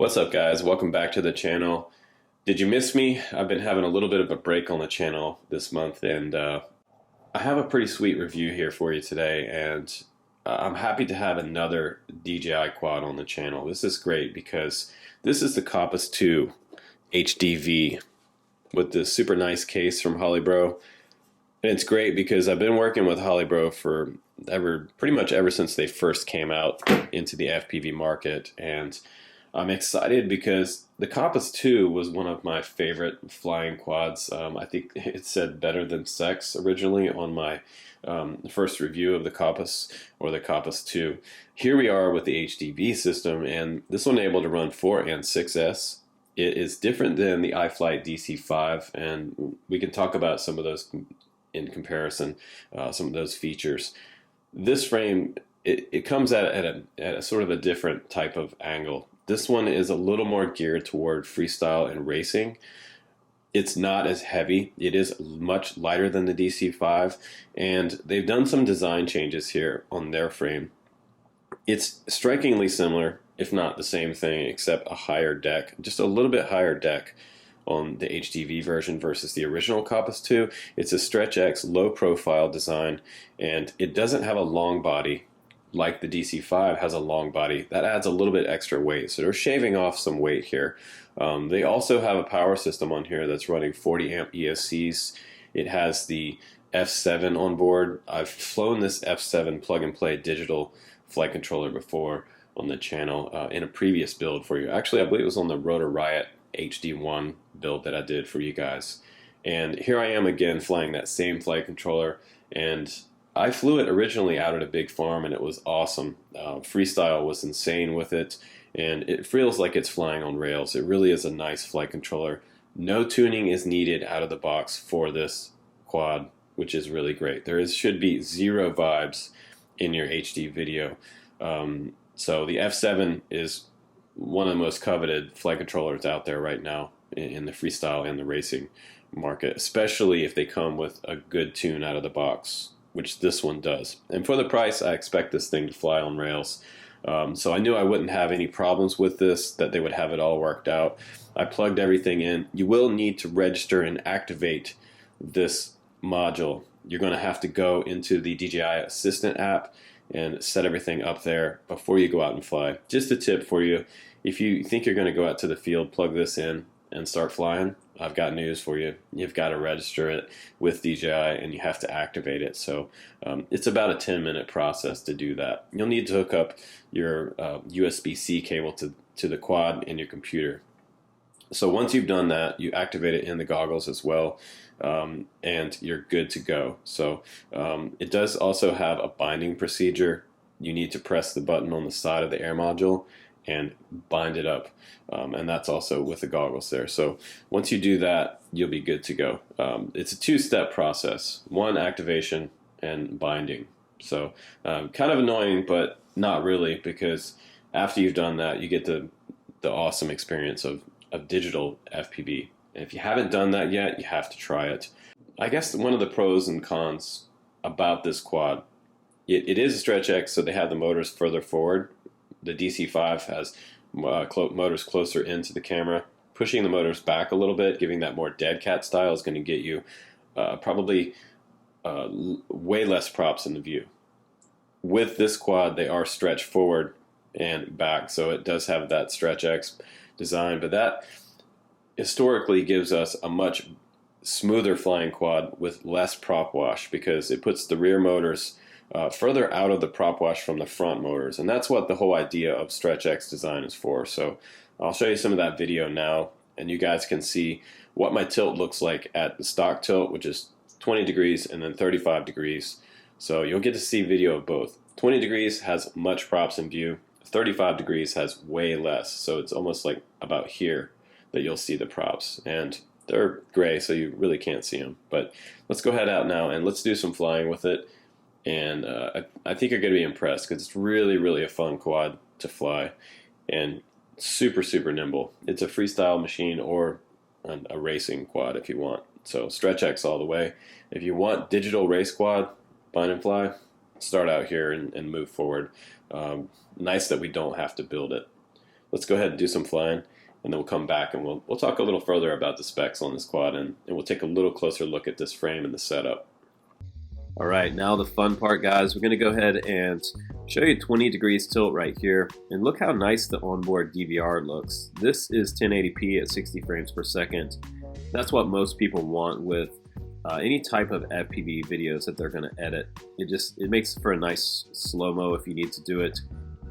What's up, guys? Welcome back to the channel. Did you miss me? I've been having a little bit of a break on the channel this month, and I have a pretty sweet review here for you today, and I'm happy to have another DJI Quad on the channel. This is great because this is the Kopis2 HDV with this super nice case from Holybro. And it's great because I've been working with Holybro for pretty much ever since they first came out into the FPV market, and I'm excited because the Kopis2 was one of my favorite flying quads. I think it said better than sex originally on my first review of the Kopis or the Kopis2. Here we are with the HDV system, and this one able to run 4 and 6S. It is different than the iFlight DC5, and we can talk about some of those in comparison, some of those features. This frame, it comes at a sort of a different type of angle. This one is a little more geared toward freestyle and racing. It's not as heavy. It is much lighter than the DC5, and they've done some design changes here on their frame. It's strikingly similar, if not the same thing, except a higher deck, just a little bit higher deck on the HDV version versus the original Kopis2. It's a Stretch X low profile design, and it doesn't have a long body like the DC5 has a long body. That adds a little bit extra weight, so they're shaving off some weight here. They also have a power system on here that's running 40 amp ESCs. It has the F7 on board. I've flown this F7 plug and play digital flight controller before on the channel in a previous build for you. Actually, I believe it was on the Rotor Riot HD1 build that I did for you guys. And here I am again flying that same flight controller, and I flew it originally out at a big farm, and it was awesome. Freestyle was insane with it, and it feels like it's flying on rails. It really is a nice flight controller. No tuning is needed out of the box for this quad, which is really great. Should be zero vibes in your HD video. So the F7 is one of the most coveted flight controllers out there right now in the freestyle and the racing market, especially if they come with a good tune out of the box, which this one does. And for the price, I expect this thing to fly on rails. So I knew I wouldn't have any problems with this, that they would have it all worked out. I plugged everything in. You will need to register and activate this module. You're going to have to go into the DJI Assistant app and set everything up there before you go out and fly. Just a tip for you: if you think you're going to go out to the field, plug this in and start flying, I've got news for you. You've got to register it with DJI, and you have to activate it. So it's about a 10-minute process to do that. You'll need to hook up your USB-C cable to the quad in your computer. So once you've done that, you activate it in the goggles as well, and you're good to go. So it does also have a binding procedure. You need to press the button on the side of the air module and bind it up, and that's also with the goggles there. So once you do that, you'll be good to go. It's a two-step process: one, activation, and binding. So kind of annoying, but not really, because after you've done that, you get the awesome experience of digital FPV. And if you haven't done that yet, you have to try it. I guess one of the pros and cons about this quad, it is a Stretch X, so they have the motors further forward. The DC5 has motors closer into the camera. Pushing the motors back a little bit, giving that more dead cat style, is going to get you probably way less props in the view. With this quad, they are stretched forward and back, so it does have that Stretch X design, but that historically gives us a much smoother flying quad with less prop wash, because it puts the rear motors further out of the prop wash from the front motors, and that's what the whole idea of Stretch X design is for. So I'll show you some of that video now, and you guys can see what my tilt looks like at the stock tilt, which is 20 degrees and then 35 degrees. So you'll get to see video of both. 20 degrees has much props in view. 35 degrees has way less, so it's almost like about here that you'll see the props, and they're gray, so you really can't see them. But let's go ahead out now and let's do some flying with it. And I think you're going to be impressed, because it's really, really a fun quad to fly, and super, super nimble. It's a freestyle machine or a racing quad if you want. So Stretch X all the way. If you want digital race quad, bind and fly, start out here and move forward. Nice that we don't have to build it. let's go ahead and do some flying, and then we'll come back and we'll talk a little further about the specs on this quad, and we'll take a little closer look at this frame and the setup. All right, now the fun part, guys. We're going to go ahead and show you 20 degrees tilt right here, and look how nice the onboard DVR looks. This is 1080p at 60 frames per second. That's what most people want with any type of FPV videos that they're going to edit. It makes for a nice slow-mo if you need to do it,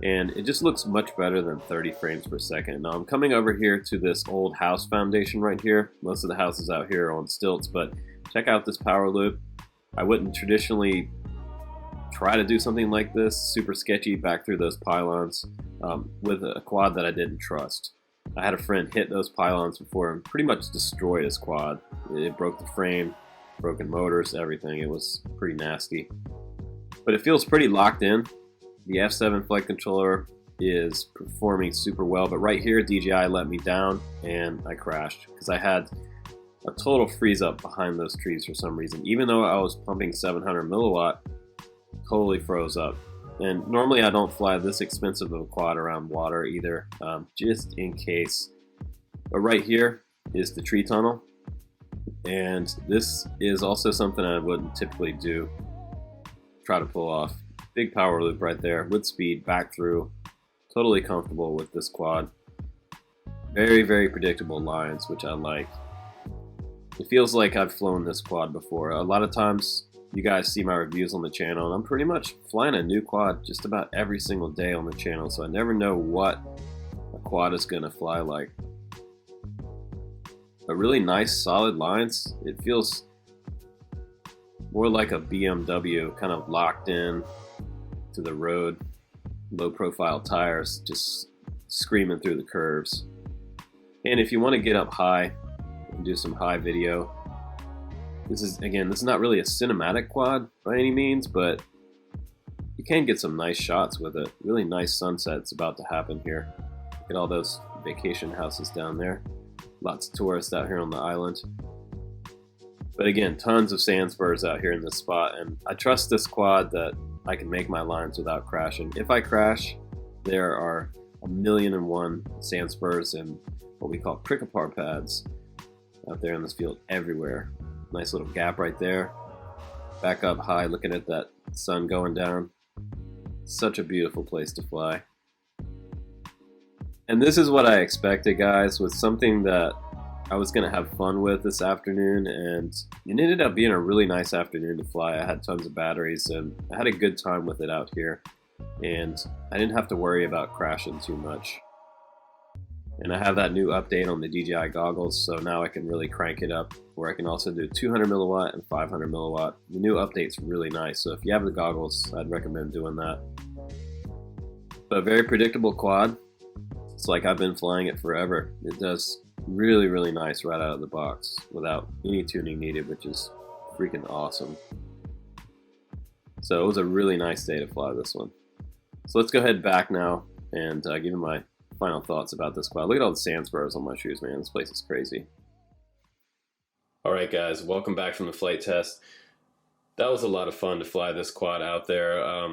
and it just looks much better than 30 frames per second. Now I'm coming over here to this old house foundation right here. Most of the houses out here are on stilts, but check out this power loop. I wouldn't traditionally try to do something like this, super sketchy, back through those pylons with a quad that I didn't trust. I had a friend hit those pylons before and pretty much destroyed his quad. It broke the frame, broken motors, everything. It was pretty nasty. But it feels pretty locked in. The F7 flight controller is performing super well, but right here DJI let me down and I crashed because I had a total freeze up behind those trees for some reason. Even though I was pumping 700 milliwatt, totally froze up. And normally I don't fly this expensive of a quad around water either, just in case. But right here is the tree tunnel, and this is also something I wouldn't typically do. Try to pull off. Big power loop right there with speed back through. Totally comfortable with this quad. Very, very predictable lines, which I like. It feels like I've flown this quad before. A lot of times you guys see my reviews on the channel, and I'm pretty much flying a new quad just about every single day on the channel, so I never know what a quad is going to fly like. But really nice solid lines. It feels more like a BMW, kind of locked in to the road. Low profile tires just screaming through the curves. And if you want to get up high and do some high video, this is not really a cinematic quad by any means, but you can get some nice shots with it. Really nice sunsets about to happen here. Look at all those vacation houses down there. Lots of tourists out here on the island. But again, tons of sand spurs out here in this spot, and I trust this quad that I can make my lines without crashing. If I crash, there are 1,000,001 sand spurs and what we call prick-apart pads out there in this field everywhere. Nice little gap right there. Back up high, looking at that sun going down. Such a beautiful place to fly. And this is what I expected, guys, with something that I was going to have fun with this afternoon, and it ended up being a really nice afternoon to fly. I had tons of batteries, and I had a good time with it out here, and I didn't have to worry about crashing too much. And I have that new update on the DJI goggles, so now I can really crank it up, where I can also do 200 milliwatt and 500 milliwatt. The new update's really nice, so if you have the goggles, I'd recommend doing that. But a very predictable quad. It's like I've been flying it forever. It does really, really nice right out of the box without any tuning needed, which is freaking awesome. So it was a really nice day to fly this one. So let's go ahead back now and give you my final thoughts about this quad. Look at all the sand spurs on my shoes, man. This place is crazy. All right, guys, welcome back from the flight test. That was a lot of fun to fly this quad out there.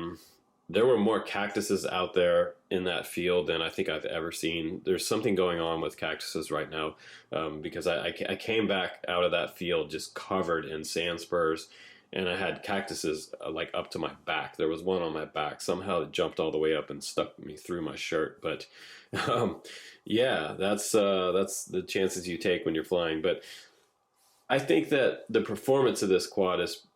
There were more cactuses out there in that field than I think I've ever seen. There's something going on with cactuses right now because I came back out of that field just covered in sand spurs, and I had cactuses like up to my back. There was one on my back. Somehow it jumped all the way up and stuck me through my shirt. But yeah, that's the chances you take when you're flying. But I think that the performance of this quad is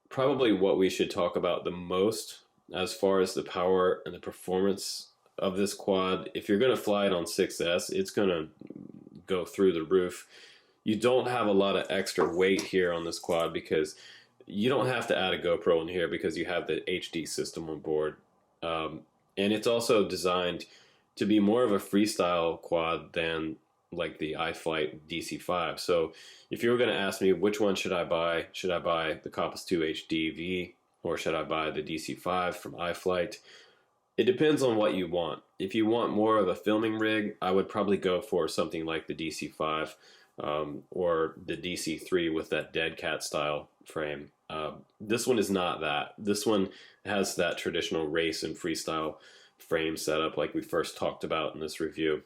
probably what we should talk about the most as far as the power and the performance of this quad. If you're going to fly it on 6S, it's going to go through the roof. You don't have a lot of extra weight here on this quad because you don't have to add a GoPro in here because you have the HD system on board. And it's also designed to be more of a freestyle quad than like the iFlight DC5. So if you were going to ask me which one should I buy the Kopis2 HDV or should I buy the DC5 from iFlight? It depends on what you want. If you want more of a filming rig, I would probably go for something like the DC5 or the DC3 with that dead cat style frame. This one is not that. This one has that traditional race and freestyle frame setup like we first talked about in this review.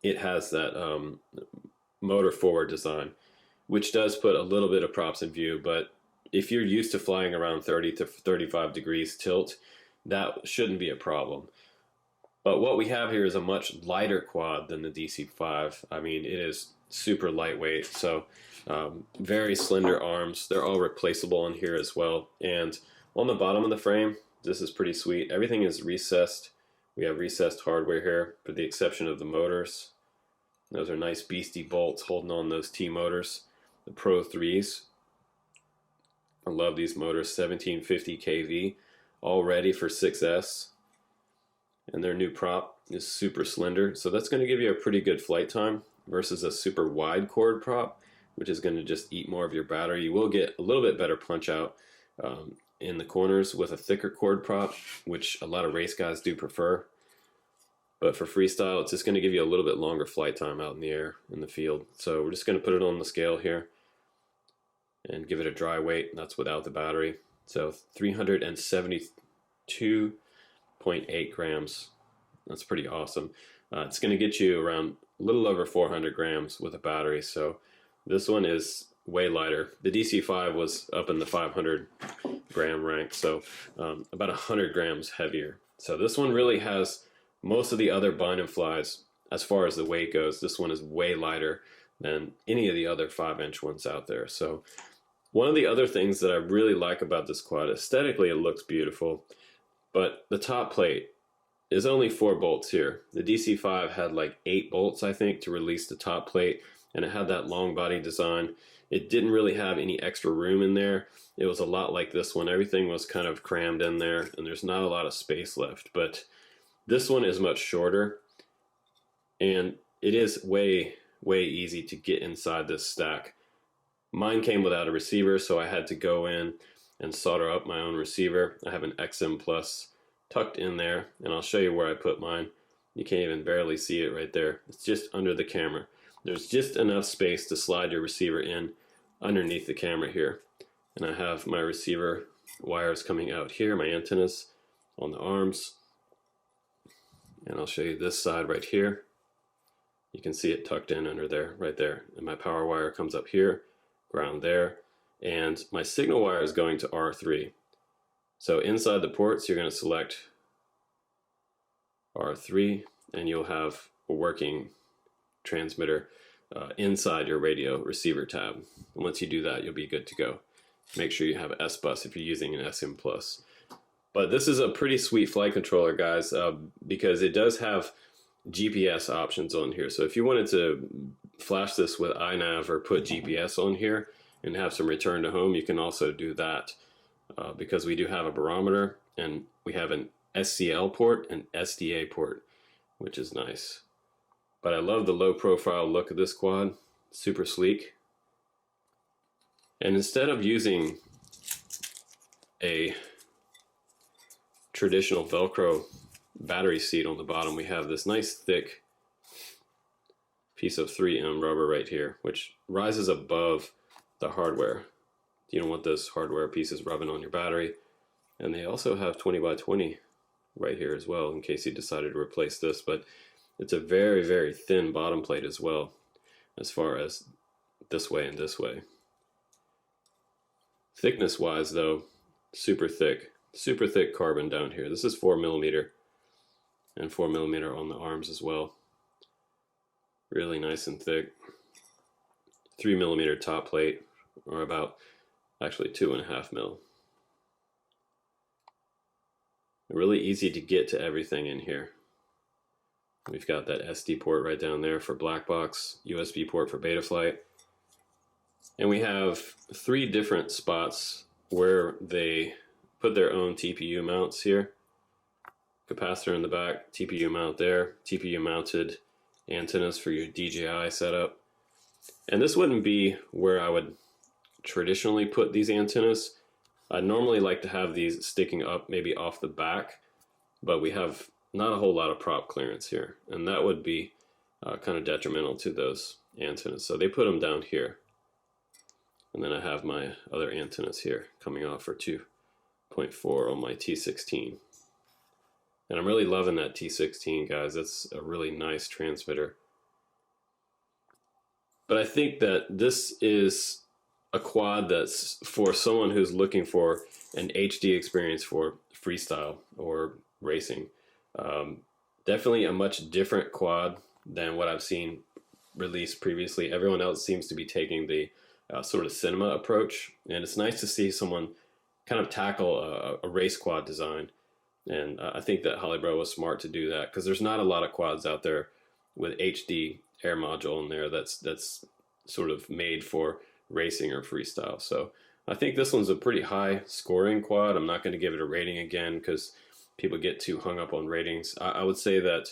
It has that motor forward design, which does put a little bit of props in view, but if you're used to flying around 30 to 35 degrees tilt, that shouldn't be a problem. But what we have here is a much lighter quad than the DC5. I mean, it is super lightweight, so very slender arms. They're all replaceable in here as well. And on the bottom of the frame, this is pretty sweet. Everything is recessed. We have recessed hardware here, for the exception of the motors. Those are nice beastie bolts holding on those T motors, the Pro 3s. I love these motors, 1750 kV, all ready for 6S. And their new prop is super slender, so that's going to give you a pretty good flight time versus a super wide cord prop, which is going to just eat more of your battery. You will get a little bit better punch out in the corners with a thicker cord prop, which a lot of race guys do prefer. But for freestyle, it's just going to give you a little bit longer flight time out in the air, in the field. So we're just going to put it on the scale here and give it a dry weight. That's without the battery. So 372.8 grams. That's pretty awesome. It's going to get you around a little over 400 grams with a battery. So this one is way lighter. The DC5 was up in the 500 gram rank, so about 100 grams heavier. So this one really has most of the other bind and flies as far as the weight goes. This one is way lighter than any of the other 5-inch ones out there. So one of the other things that I really like about this quad, aesthetically it looks beautiful, but the top plate is only 4 bolts here. The DC5 had like 8 bolts, I think, to release the top plate, and it had that long body design. It didn't really have any extra room in there. It was a lot like this one. Everything was kind of crammed in there, and there's not a lot of space left. But this one is much shorter, and it is way, way easy to get inside this stack. Mine came without a receiver, so I had to go in and solder up my own receiver. I have an XM Plus tucked in there, and I'll show you where I put mine. You can't even barely see it right there. It's just under the camera. There's just enough space to slide your receiver in underneath the camera here. And I have my receiver wires coming out here, my antennas on the arms. And I'll show you this side right here. You can see it tucked in under there, right there. And my power wire comes up here, ground there. And my signal wire is going to R3. So inside the ports, you're going to select R3, and you'll have a working transmitter inside your radio receiver tab. And once you do that, you'll be good to go. Make sure you have S-Bus if you're using an SM Plus. But this is a pretty sweet flight controller, guys, because it does have GPS options on here. So if you wanted to flash this with iNav or put GPS on here and have some return to home, you can also do that because we do have a barometer, and we have an SCL port and SDA port, which is nice. But I love the low profile look of this quad, super sleek. And instead of using a traditional Velcro battery seat on the bottom, we have this nice thick piece of 3M rubber right here, which rises above the hardware. You don't want those hardware pieces rubbing on your battery. And they also have 20 by 20 right here as well, in case you decided to replace this. But it's a very, very thin bottom plate as well, as far as this way and this way. Thickness wise though, super thick carbon down here. This is 4mm and 4mm on the arms as well. Really nice and thick. 3mm top plate, or about actually 2.5 mil. Really easy to get to everything in here. We've got that SD port right down there for black box, USB port for Betaflight. And we have 3 different spots where they put their own TPU mounts here. Capacitor in the back, TPU mount there, TPU mounted antennas for your DJI setup. And this wouldn't be where I would traditionally put these antennas. I normally like to have these sticking up maybe off the back, but we have not a whole lot of prop clearance here, and that would be kind of detrimental to those antennas. So they put them down here. And then I have my other antennas here coming off for 2.4 on my T16. And I'm really loving that T16, guys. That's a really nice transmitter. But I think that this is a quad that's for someone who's looking for an HD experience for freestyle or racing. Definitely a much different quad than what I've seen released previously. Everyone else seems to be taking the sort of cinema approach, and it's nice to see someone kind of tackle a race quad design. And I think that Holybro was smart to do that, because there's not a lot of quads out there with HD air module in there that's sort of made for racing or freestyle. So I think this one's a pretty high scoring quad. I'm not going to give it a rating again because people get too hung up on ratings. I would say that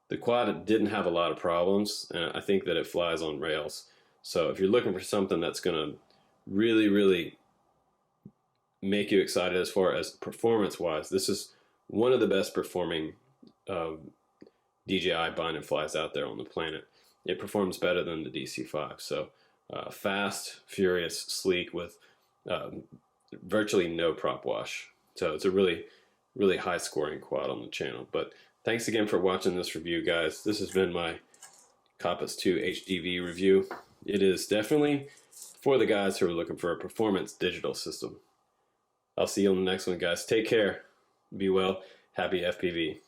the quad didn't have a lot of problems, and I think that it flies on rails. So if you're looking for something that's going to really make you excited as far as performance wise, this is one of the best performing DJI bind and flies out there on the planet. It performs better than the DC5. So fast, furious, sleek, with virtually no prop wash. So it's a really high scoring quad on the channel. But thanks again for watching this review, guys. This has been my Kopis2 HDV review. It is definitely for the guys who are looking for a performance digital system. I'll see you on the next one, guys. Take care. Be well. Happy FPV.